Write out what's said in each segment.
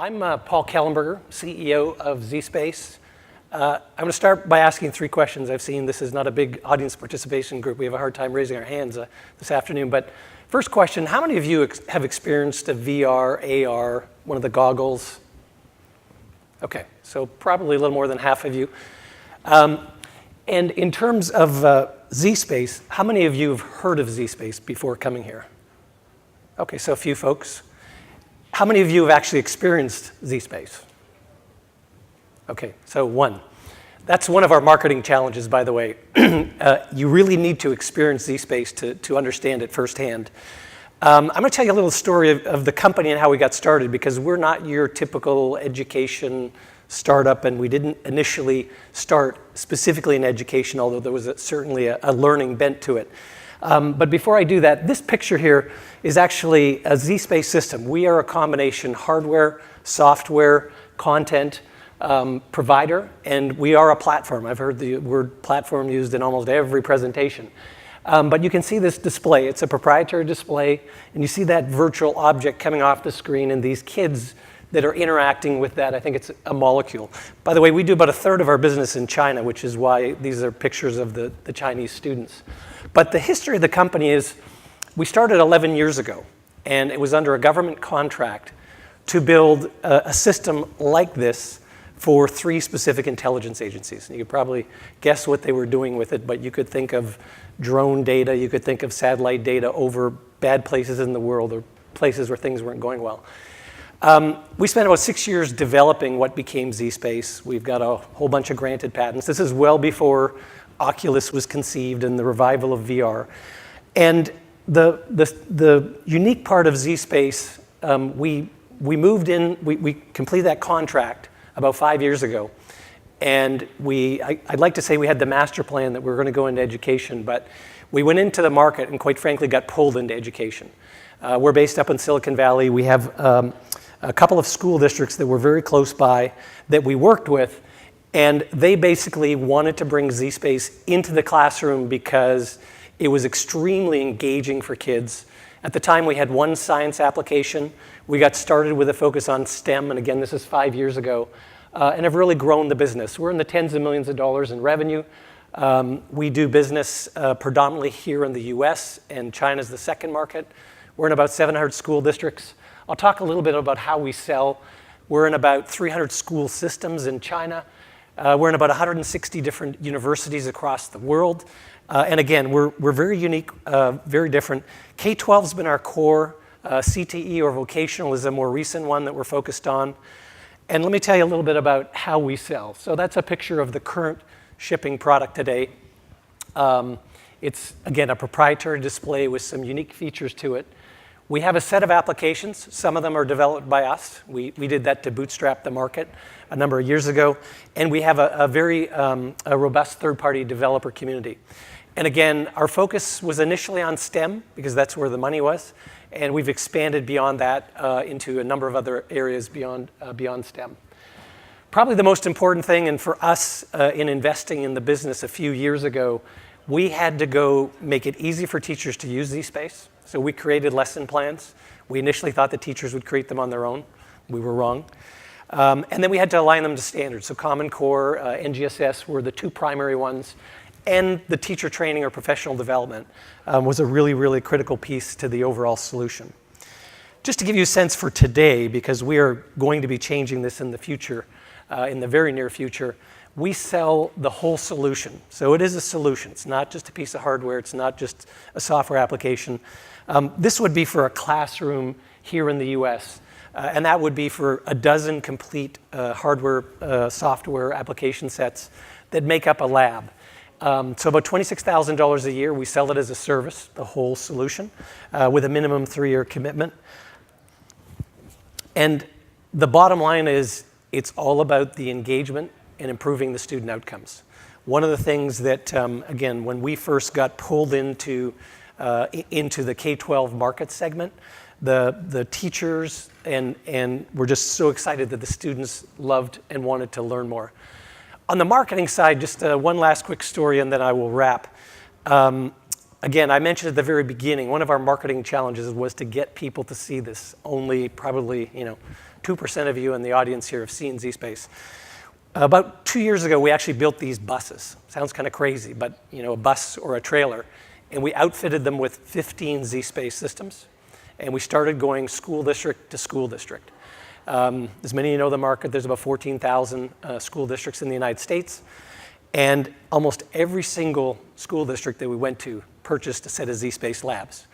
I'm Paul Kellenberger, CEO of zSpace. I'm going to start by asking three questions. I've seen this is not a big audience participation group. We have a hard time raising our hands this afternoon. But first question, how many of you have experienced a VR, AR, one of the goggles? Okay, so probably a little more than half of you. And in terms of zSpace, how many of you have heard of zSpace before coming here? Okay, so a few folks. How many of you have actually experienced zSpace? Okay, so one. That's one of our marketing challenges, by the way. You really need to experience zSpace to understand it firsthand. I'm going to tell you a little story of the company and how we got started, because we're not your typical education startup, and we didn't initially start specifically in education, although there was certainly a learning bent to it. But before I do that, this picture here is actually a zSpace system. We are a combination hardware, software, content provider, and we are a platform. I've heard the word platform used in almost every presentation. But you can see this display. It's a proprietary display, and you see that virtual object coming off the screen and these kids that are interacting with that. I think it's a molecule. By the way, we do about a third of our business in China, which is why these are pictures of the Chinese students. But the history of the company is we started 11 years ago, and it was under a government contract to build a system like this for 3 specific intelligence agencies. And you could probably guess what they were doing with it, but you could think of drone data, you could think of satellite data over bad places in the world or places where things weren't going well. We spent about 6 years developing what became zSpace. We've got a whole bunch of granted patents. This is well before Oculus was conceived and the revival of VR. And the unique part of zSpace, we moved in, we completed that contract about 5 years ago. And I'd like to say we had the master plan that we were going to go into education, but we went into the market and quite frankly got pulled into education. We're based up in Silicon Valley. We have a couple of school districts that were very close by that we worked with, and they basically wanted to bring zSpace into the classroom because it was extremely engaging for kids. At the time, we had one science application. We got started with a focus on STEM, and again, this is 5 years ago, and have really grown the business. We're in the tens of millions of dollars in revenue. We do business predominantly here in the US, and China's the second market. We're in about 700 school districts. I'll talk a little bit about how we sell. We're in about 300 school systems in China. We're in about 160 different universities across the world. And again, we're very unique, very different. K-12's been our core. CTE or vocational is a more recent one that we're focused on. And let me tell you a little bit about how we sell. So that's a picture of the current shipping product today. It's, again, a proprietary display with some unique features to it. We have a set of applications. Some of them are developed by us. We did that to bootstrap the market a number of years ago. And we have a very robust third-party developer community. And again, our focus was initially on STEM because that's where the money was. And we've expanded beyond that into a number of other areas beyond STEM. Probably the most important thing, and for us in investing in the business a few years ago, we had to go make it easy for teachers to use zSpace. So we created lesson plans. We initially thought the teachers would create them on their own. We were wrong. And then we had to align them to standards. So Common Core, NGSS were the 2 primary ones. And the teacher training or professional development was a really, really critical piece to the overall solution. Just to give you a sense for today, because we are going to be changing this in the future, in the very near future, we sell the whole solution. So it is a solution. It's not just a piece of hardware. It's not just a software application. This would be for a classroom here in the US. And that would be for a dozen complete hardware, software application sets that make up a lab. So about $26,000 a year. We sell it as a service, the whole solution, with a minimum 3-year commitment. And the bottom line is it's all about the engagement and improving the student outcomes. One of the things that, again, when we first got pulled into the K-12 market segment, the teachers and were just so excited that the students loved and wanted to learn more. On the marketing side, just one last quick story and then I will wrap. Again, I mentioned at the very beginning, one of our marketing challenges was to get people to see this. Only probably 2% of you in the audience here have seen zSpace. About 2 years ago, we actually built these buses. Sounds kind of crazy, but a bus or a trailer. And we outfitted them with 15 zSpace systems. And we started going school district to school district. As many of you know the market, there's about 14,000 school districts in the United States. And almost every single school district that we went to purchased a set of zSpace labs.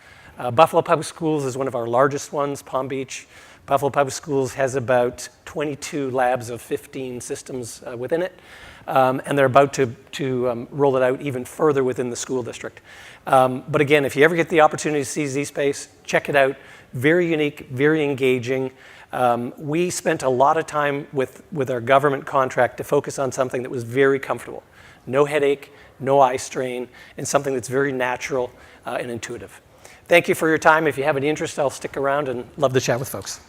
Buffalo Public Schools is one of our largest ones, Palm Beach. Buffalo Public Schools has about 22 labs of 15 systems within it. And they're about to roll it out even further within the school district. But again, if you ever get the opportunity to see zSpace, check it out. Very unique, very engaging. We spent a lot of time with our government contract to focus on something that was very comfortable. No headache, no eye strain, and something that's very natural and intuitive. Thank you for your time. If you have any interest, I'll stick around and love to chat with folks.